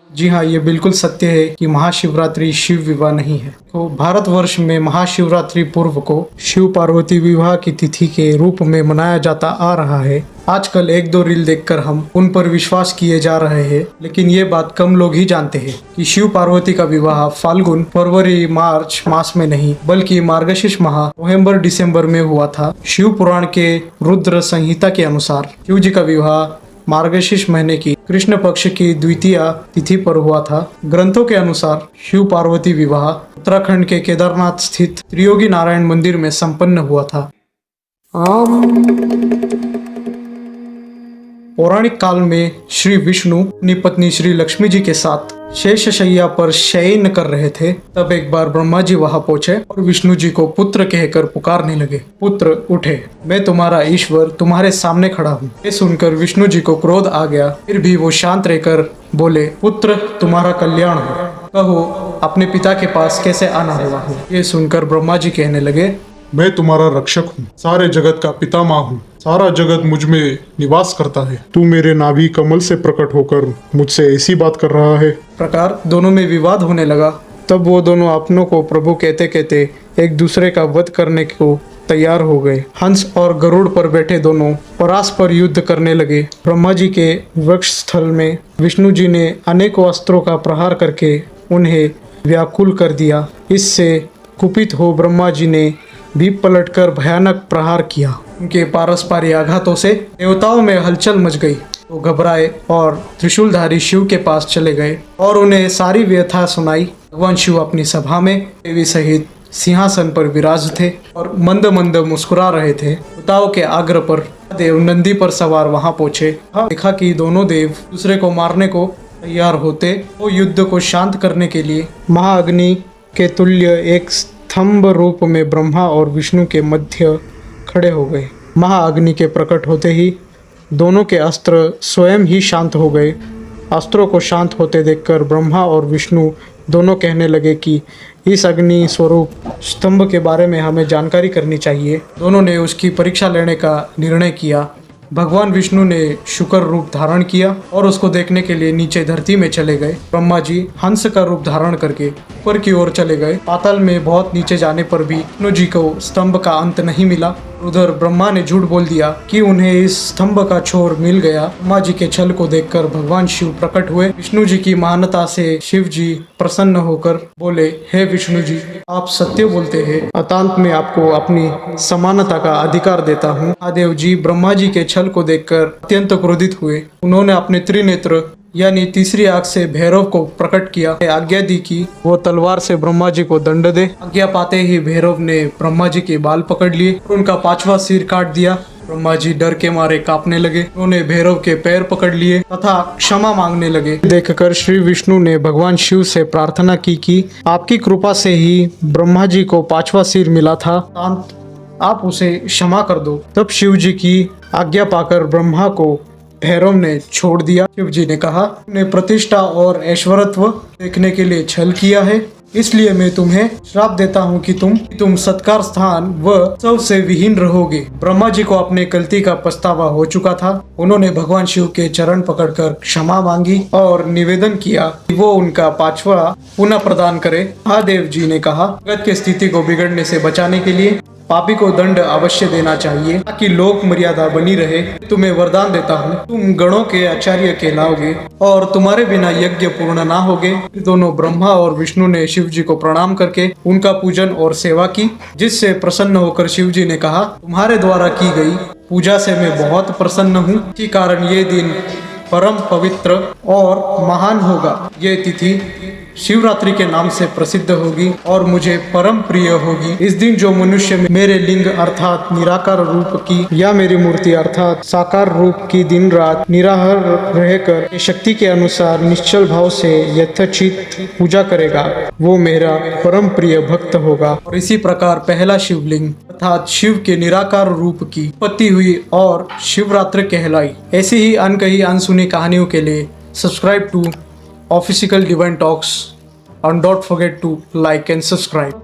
जी हाँ, ये बिल्कुल सत्य है कि महाशिवरात्रि शिव विवाह नहीं है। तो भारतवर्ष में महाशिवरात्रि पूर्व को शिव पार्वती विवाह की तिथि के रूप में मनाया जाता आ रहा है। आजकल एक दो रील देखकर हम उन पर विश्वास किए जा रहे हैं, लेकिन ये बात कम लोग ही जानते हैं कि शिव पार्वती का विवाह फाल्गुन, फरवरी, मार्च मास में नहीं बल्कि मार्गशीर्ष माह नवंबर दिसंबर में हुआ था। शिव पुराण के रुद्र संहिता के अनुसार शिव जी का विवाह मार्गशीर्ष महीने की कृष्ण पक्ष की द्वितीय तिथि पर हुआ था। ग्रंथों के अनुसार शिव पार्वती विवाह उत्तराखंड के केदारनाथ स्थित त्रियोगी नारायण मंदिर में संपन्न हुआ था। पौराणिक काल में श्री विष्णु अपनी पत्नी श्री लक्ष्मी जी के साथ शेषशय्या पर शयन कर रहे थे। तब एक बार ब्रह्मा जी वहां पहुंचे और विष्णु जी को पुत्र कहकर पुकारने लगे। पुत्र उठे, मैं तुम्हारा ईश्वर तुम्हारे सामने खड़ा हूँ। ये सुनकर विष्णु जी को क्रोध आ गया, फिर भी वो शांत रहकर बोले, पुत्र तुम्हारा कल्याण हो, कहो अपने पिता के पास कैसे आना हुआ हो। ये सुनकर ब्रह्मा जी कहने लगे, मैं तुम्हारा रक्षक हूँ, सारे जगत का पितामह हूँ, सारा जगत मुझ में निवास करता है। तू मेरे नाभि कमल से प्रकट होकर मुझसे ऐसी बात कर रहा है। प्रकार दोनों में विवाद होने लगा। तब वो दोनों अपनों को प्रभु कहते कहते एक दूसरे का वध करने को तैयार हो गए। हंस और गरुड़ पर बैठे दोनों परस्पर युद्ध करने लगे। ब्रह्मा जी के वक्ष स्थल में विष्णु जी ने अनेकों अस्त्रों का प्रहार करके उन्हें व्याकुल कर दिया। इससे कुपित हो ब्रह्मा जी ने भी पलटकर भयानक प्रहार किया। उनके पारस्परिक आघातों से देवताओं में हलचल मच गई। वो घबराए और त्रिशूलधारी शिव के पास चले गए और उन्हें सारी व्यथा सुनाई। भगवान शिव अपनी सभा में देवी सहित सिंहासन पर विराज थे और मंद मंद मुस्कुरा रहे थे। देवताओं के आग्रह पर देव नंदी पर सवार वहां पहुंचे। देखा कि दोनों देव दूसरे को मारने को तैयार होते। वो युद्ध को शांत करने के लिए महाअग्नि के तुल्य एक स्तंभ रूप में ब्रह्मा और विष्णु के मध्य खड़े हो गए। महाअग्नि के प्रकट होते ही दोनों के अस्त्र स्वयं ही शांत हो गए। अस्त्रों को शांत होते देखकर ब्रह्मा और विष्णु दोनों कहने लगे कि इस अग्नि स्वरूप स्तंभ के बारे में हमें जानकारी करनी चाहिए। दोनों ने उसकी परीक्षा लेने का निर्णय किया। भगवान विष्णु ने शुक्र रूप धारण किया और उसको देखने के लिए नीचे धरती में चले गए। ब्रह्मा जी हंस का रूप धारण करके ऊपर की ओर चले गए। पाताल में बहुत नीचे जाने पर भी विष्णु जी को स्तंभ का अंत नहीं मिला। उधर ब्रह्मा ने झूठ बोल दिया कि उन्हें इस स्तंभ का छोर मिल गया। ब्रह्मा जी के छल को देखकर भगवान शिव प्रकट हुए। विष्णु जी की महानता से शिव जी प्रसन्न होकर बोले, हे विष्णु जी, आप सत्य बोलते हैं, अतांत में आपको अपनी समानता का अधिकार देता हूँ। महादेव जी ब्रह्मा जी के छल को देखकर अत्यंत क्रोधित हुए। उन्होंने अपने त्रिनेत्र यानी तीसरी आंख से भैरव को प्रकट किया। आज्ञा दी कि वो तलवार से ब्रह्मा जी को दंड दे। आज्ञा पाते ही भैरव ने ब्रह्मा जी के बाल पकड़ लिए और उनका 5वां सिर काट दिया। ब्रह्मा जी डर के मारे कांपने लगे। उन्होंने भैरव के पैर पकड़ लिए तथा क्षमा मांगने लगे। देखकर श्री विष्णु ने भगवान शिव से प्रार्थना की कि आपकी कृपा से ही ब्रह्मा जी को 5वां सिर मिला था, आप उसे क्षमा कर दो। तब शिव जी की आज्ञा पाकर ब्रह्मा को भैरव ने छोड़ दिया। शिव जी ने कहा, तुमने प्रतिष्ठा और ऐश्वर्यत्व देखने के लिए छल किया है, इसलिए मैं तुम्हें श्राप देता हूँ कि तुम सत्कार स्थान व सब से विहीन रहोगे। ब्रह्मा जी को अपने गलती का पछतावा हो चुका था। उन्होंने भगवान शिव के चरण पकड़कर क्षमा मांगी और निवेदन किया कि वो उनका 5वां पुनः प्रदान करे। महादेव जी ने कहा, जगत की स्थिति को बिगड़ने से बचाने के लिए पापी को दंड अवश्य देना चाहिए ताकि लोक मर्यादा बनी रहे। तुम्हें वरदान देता हूँ, तुम गणों के आचार्य कहलाओगे और तुम्हारे बिना यज्ञ पूर्ण ना होगे। दोनों ब्रह्मा और विष्णु ने शिव जी को प्रणाम करके उनका पूजन और सेवा की, जिससे प्रसन्न होकर शिव जी ने कहा, तुम्हारे द्वारा की गई पूजा से मैं बहुत प्रसन्न हूँ। इसी कारण ये दिन परम पवित्र और महान होगा। ये तिथि शिवरात्रि के नाम से प्रसिद्ध होगी और मुझे परम प्रिय होगी। इस दिन जो मनुष्य मेरे लिंग अर्थात निराकार रूप की या मेरी मूर्ति अर्थात साकार रूप की दिन रात निराहार रहकर शक्ति के अनुसार निश्चल भाव से यथोचित पूजा करेगा, वो मेरा परम प्रिय भक्त होगा। और इसी प्रकार पहला शिवलिंग अर्थात शिव के निराकार रूप की उत्पत्ति हुई और शिवरात्रि कहलाई। ऐसी ही अनकही अनसुनी कहानियों के लिए subscribe to Official Divine Talks and don't forget to like and subscribe.